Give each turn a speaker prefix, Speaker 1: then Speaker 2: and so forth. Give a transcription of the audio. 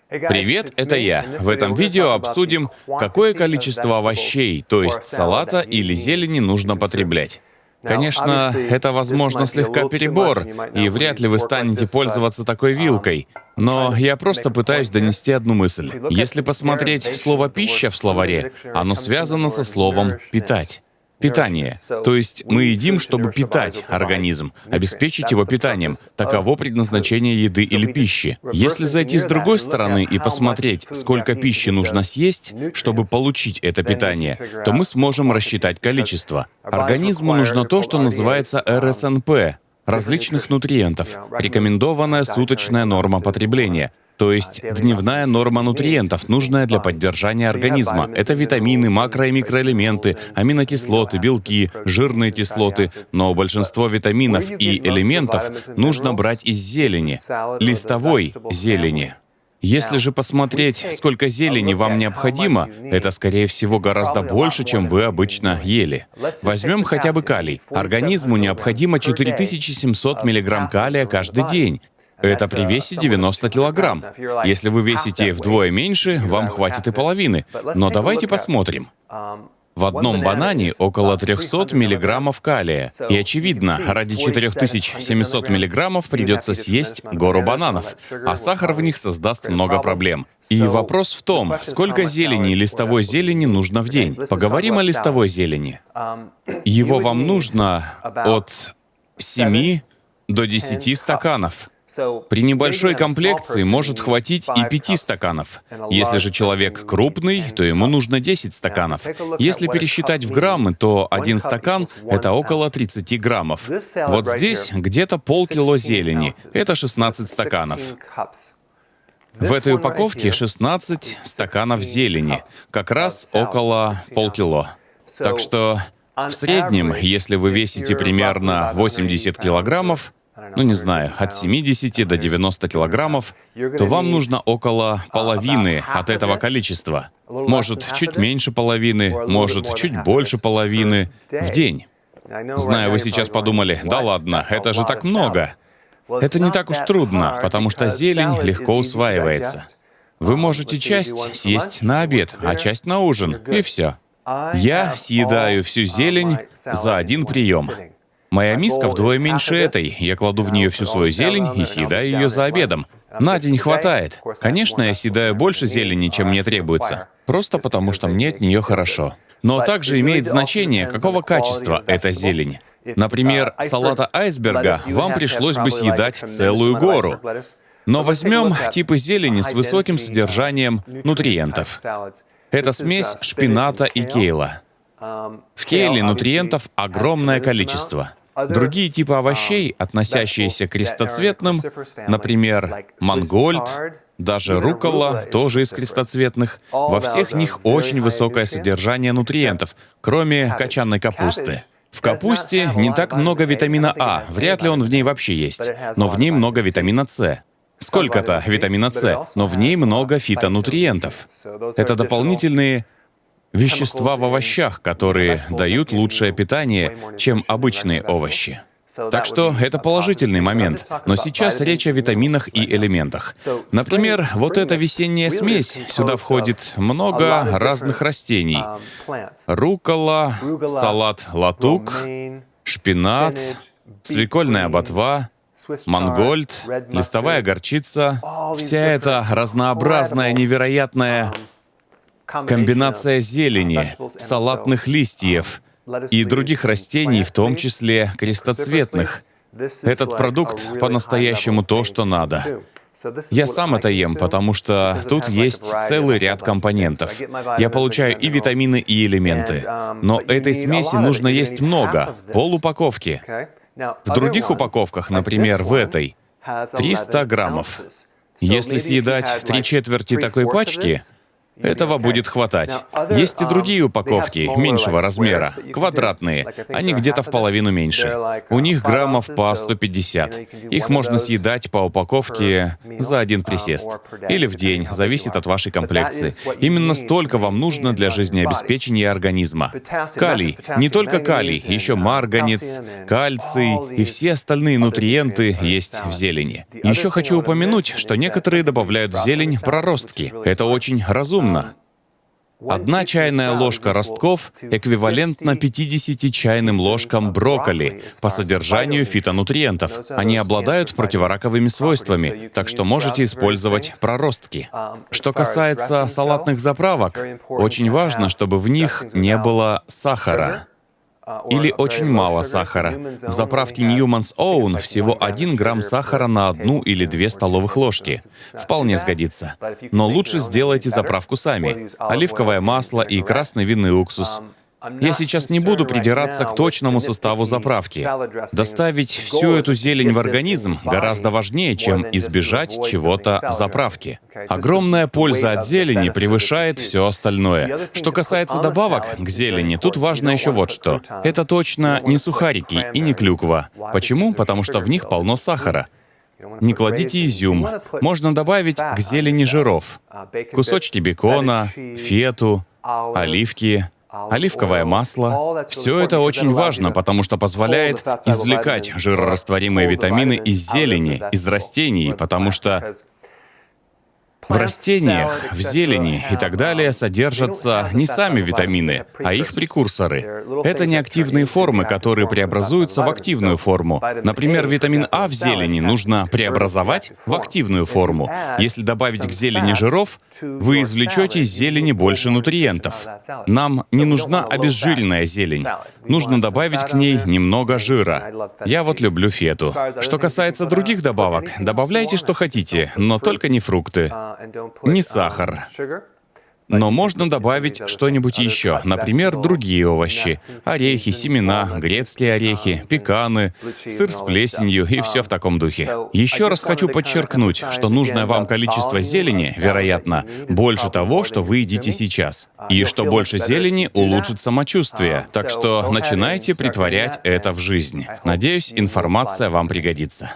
Speaker 1: Привет, это я. В этом видео обсудим, какое количество овощей, то есть салата или зелени, нужно потреблять. Конечно, это, возможно, слегка перебор, и вряд ли вы станете пользоваться такой вилкой. Но я просто пытаюсь донести одну мысль. Если посмотреть слово «пища» в словаре, оно связано со словом «питать». Питание. То есть мы едим, чтобы питать организм, обеспечить его питанием. Таково предназначение еды или пищи. Если зайти с другой стороны и посмотреть, сколько пищи нужно съесть, чтобы получить это питание, то мы сможем рассчитать количество. Организму нужно то, что называется РСНП — различных нутриентов, рекомендованная суточная норма потребления. То есть дневная норма нутриентов, нужная для поддержания организма. Это витамины, макро- и микроэлементы, аминокислоты, белки, жирные кислоты. Но большинство витаминов и элементов нужно брать из зелени, листовой зелени. Если же посмотреть, сколько зелени вам необходимо, это, скорее всего, гораздо больше, чем вы обычно ели. Возьмем хотя бы калий. Организму необходимо 4700 мг калия каждый день. Это при весе 90 килограмм. Если вы весите вдвое меньше, вам хватит и половины. Но давайте посмотрим. В одном банане около 300 миллиграммов калия. И очевидно, ради 4700 миллиграммов придется съесть гору бананов, а сахар в них создаст много проблем. И вопрос в том, сколько зелени и листовой зелени нужно в день. Поговорим о листовой зелени. Его вам нужно от 7 до 10 стаканов. При небольшой комплекции может хватить и 5 стаканов. Если же человек крупный, то ему нужно 10 стаканов. Если пересчитать в граммы, то 1 стакан — это около 30 граммов. Вот здесь где-то полкило зелени. Это 16 стаканов. В этой упаковке 16 стаканов зелени. Как раз около полкило. Так что в среднем, если вы весите примерно 80 килограммов, не знаю, от 70 до 90 килограммов, то вам нужно около половины от этого количества. Может, чуть меньше половины, может, чуть больше половины в день. Знаю, вы сейчас подумали, да ладно, это же так много. Это не так уж трудно, потому что зелень легко усваивается. Вы можете часть съесть на обед, а часть на ужин, и все. Я съедаю всю зелень за один прием. Моя миска вдвое меньше этой. Я кладу в нее всю свою зелень и съедаю ее за обедом. На день хватает. Конечно, я съедаю больше зелени, чем мне требуется. Просто потому, что мне от нее хорошо. Но также имеет значение, какого качества эта зелень. Например, салата айсберга вам пришлось бы съедать целую гору. Но возьмем типы зелени с высоким содержанием нутриентов. Это смесь шпината и кейла. В кейле нутриентов огромное количество. Другие типы овощей, относящиеся к крестоцветным, например, мангольд, даже руккола, тоже из крестоцветных, во всех них очень высокое содержание нутриентов, кроме кочанной капусты. В капусте не так много витамина А, вряд ли он в ней вообще есть, но в ней много витамина С. Сколько-то витамина С, но в ней много фитонутриентов. Это дополнительные вещества в овощах, которые дают лучшее питание, чем обычные овощи. Так что это положительный момент. Но сейчас речь о витаминах и элементах. Например, вот эта весенняя смесь, сюда входит много разных растений. Руккола, салат латук, шпинат, свекольная ботва, мангольд, листовая горчица. Вся эта разнообразная, невероятная комбинация зелени, салатных листьев и других растений, в том числе крестоцветных. Этот продукт по-настоящему то, что надо. Я сам это ем, потому что тут есть целый ряд компонентов. Я получаю и витамины, и элементы. Но этой смеси нужно есть много, пол-упаковки. В других упаковках, например, в этой, 300 граммов. Если съедать 3/4 такой пачки, Этого будет хватать. Есть и другие упаковки меньшего размера, квадратные. Они где-то в половину меньше. У них граммов по 150. Их можно съедать по упаковке за один присест. Или в день, зависит от вашей комплекции. Именно столько вам нужно для жизнеобеспечения организма. Калий. Не только калий, еще марганец, кальций и все остальные нутриенты есть в зелени. Еще хочу упомянуть, что некоторые добавляют в зелень проростки. Это очень разумно. 1 чайная ложка ростков эквивалентна 50 чайным ложкам брокколи по содержанию фитонутриентов. Они обладают противораковыми свойствами, так что можете использовать проростки. Что касается салатных заправок, очень важно, чтобы в них не было сахара. Или очень мало сахара. В заправке Newman's Own всего 1 грамм сахара на 1 или 2 столовых ложки. Вполне сгодится. Но лучше сделайте заправку сами. Оливковое масло и красный винный уксус. Я сейчас не буду придираться к точному составу заправки. Доставить всю эту зелень в организм гораздо важнее, чем избежать чего-то в заправке. Огромная польза от зелени превышает все остальное. Что касается добавок к зелени, тут важно еще вот что. Это точно не сухарики и не клюква. Почему? Потому что в них полно сахара. Не кладите изюм. Можно добавить к зелени жиров. Кусочки бекона, фету, оливки, оливковое масло. Все это очень важно, потому что позволяет извлекать жирорастворимые витамины из зелени, из растений, потому что в растениях, в зелени и так далее содержатся не сами витамины, а их прекурсоры. Это неактивные формы, которые преобразуются в активную форму. Например, витамин А в зелени нужно преобразовать в активную форму. Если добавить к зелени жиров, вы извлечете из зелени больше нутриентов. Нам не нужна обезжиренная зелень. Нужно добавить к ней немного жира. Я вот люблю фету. Что касается других добавок, добавляйте, что хотите, но только не фрукты. Не сахар. Но можно добавить что-нибудь еще, например, другие овощи. Орехи, семена, грецкие орехи, пеканы, сыр с плесенью и все в таком духе. Еще раз хочу подчеркнуть, что нужное вам количество зелени, вероятно, больше того, что вы едите сейчас. И что больше зелени улучшит самочувствие. Так что начинайте претворять это в жизнь. Надеюсь, информация вам пригодится.